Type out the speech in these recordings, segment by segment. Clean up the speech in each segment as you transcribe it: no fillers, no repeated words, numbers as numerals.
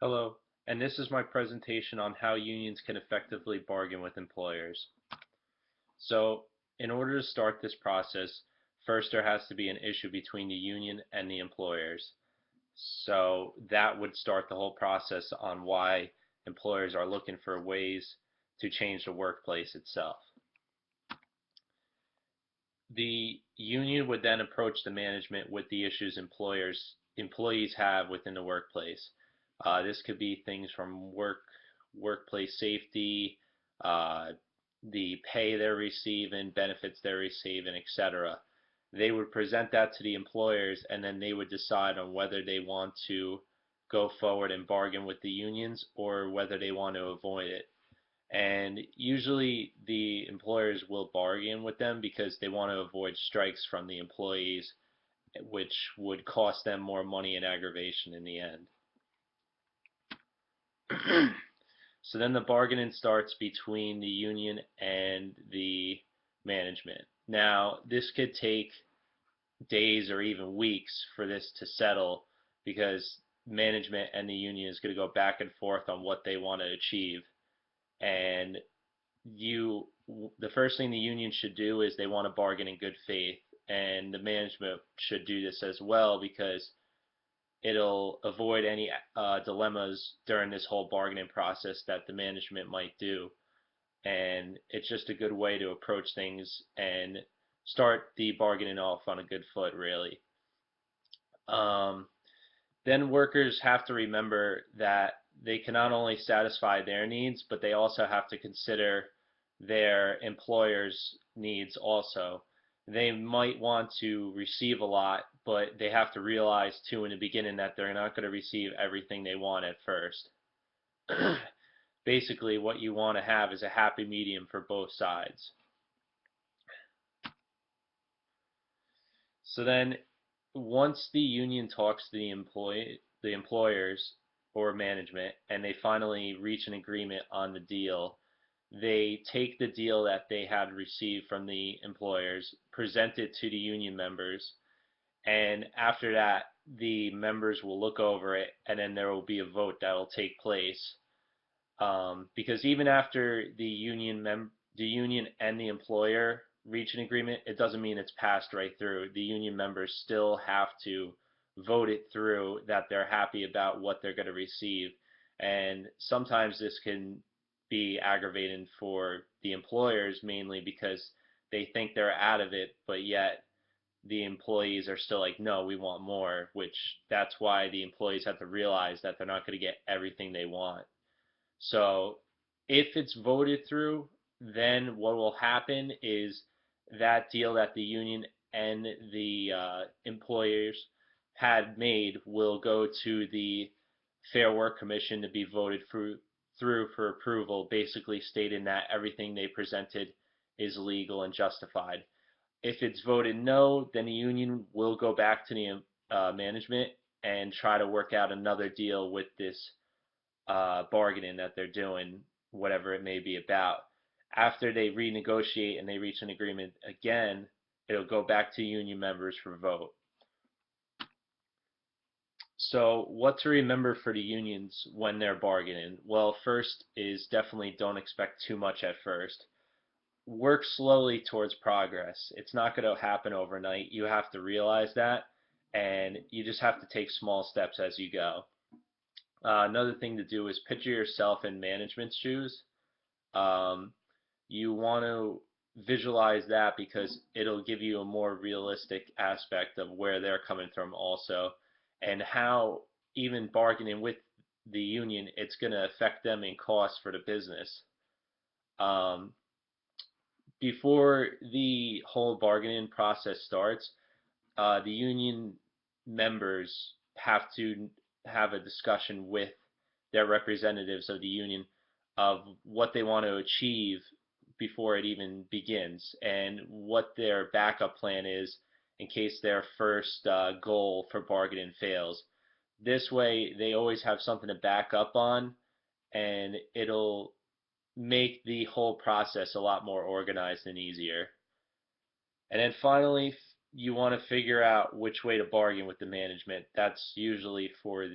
Hello, and this is my presentation on how unions can effectively bargain with employers. So, in order to start this process, first there has to be an issue between the union and the employers. So, that would start the whole process on why employers are looking for ways to change the workplace itself. The union would then approach the management with the issues employees have within the workplace. This could be things from workplace safety, uh, the pay they're receiving, benefits they're receiving, etc. They would present that to the employers, and then they would decide on whether they want to go forward and bargain with the unions or whether they want to avoid it. And usually the employers will bargain with them because they want to avoid strikes from the employees, which would cost them more money and aggravation in the end. So then the bargaining starts between the union and the management. Now, this could take days or even weeks for this to settle because management and the union is going to go back and forth on what they want to achieve. And you the first thing the union should do is they want to bargain in good faith, and the management should do this as well because it'll avoid any dilemmas during this whole bargaining process that the management might do. And it's just a good way to approach things and start the bargaining off on a good foot, really. Um, then workers have to remember that they can not only satisfy their needs, but they also have to consider their employer's needs also. They might want to receive a lot, but they have to realize too in the beginning that they're not going to receive everything they want at first. Basically, what you want to have is a happy medium for both sides. So then once the union talks to the employers or management and they finally reach an agreement on the deal, they take the deal that they had received from the employers, present it to the union members, and after that the members will look over it and then there will be a vote that will take place. Because even after the union and the employer reach an agreement, it doesn't mean it's passed right through. The union members still have to vote it through that they're happy about what they're going to receive. And sometimes this can be aggravating for the employers mainly because they think they're out of it, but yet the employees are still like, no, we want more, which that's why the employees have to realize that they're not going to get everything they want. So if it's voted through, then what will happen is that deal that the union and the employers had made will go to the Fair Work Commission to be voted through for approval, basically stating that everything they presented is legal and justified. If it's voted no, then the union will go back to the management and try to work out another deal with this bargaining that they're doing, whatever it may be about. After they renegotiate and they reach an agreement again, it'll go back to union members for vote. So, what to remember for the unions when they're bargaining? Well, first is definitely don't expect too much at first. Work slowly towards progress. It's not going to happen overnight. You have to realize that, and you just have to take small steps as you go. Another thing to do is picture yourself in management's shoes. Um, you want to visualize that because it'll give you a more realistic aspect of where they're coming from also, and how even bargaining with the union, it's going to affect them in cost for the business. Um, Before the whole bargaining process starts, the union members have to have a discussion with their representatives of the union of what they want to achieve before it even begins and what their backup plan is in case their first goal for bargaining fails. This way, they always have something to back up on, and it'll make the whole process a lot more organized and easier. And then finally, you want to figure out which way to bargain with the management. That's usually for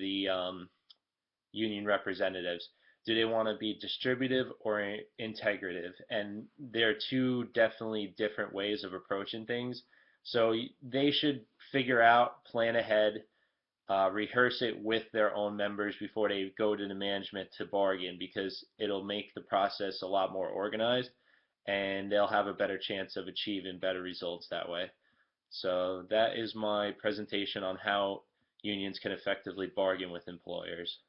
union representatives. Do they want to be distributive or integrative? And there are two definitely different ways of approaching things. So they should figure out, plan ahead, rehearse it with their own members before they go to the management to bargain, because it'll make the process a lot more organized and they'll have a better chance of achieving better results that way. So that is my presentation on how unions can effectively bargain with employers.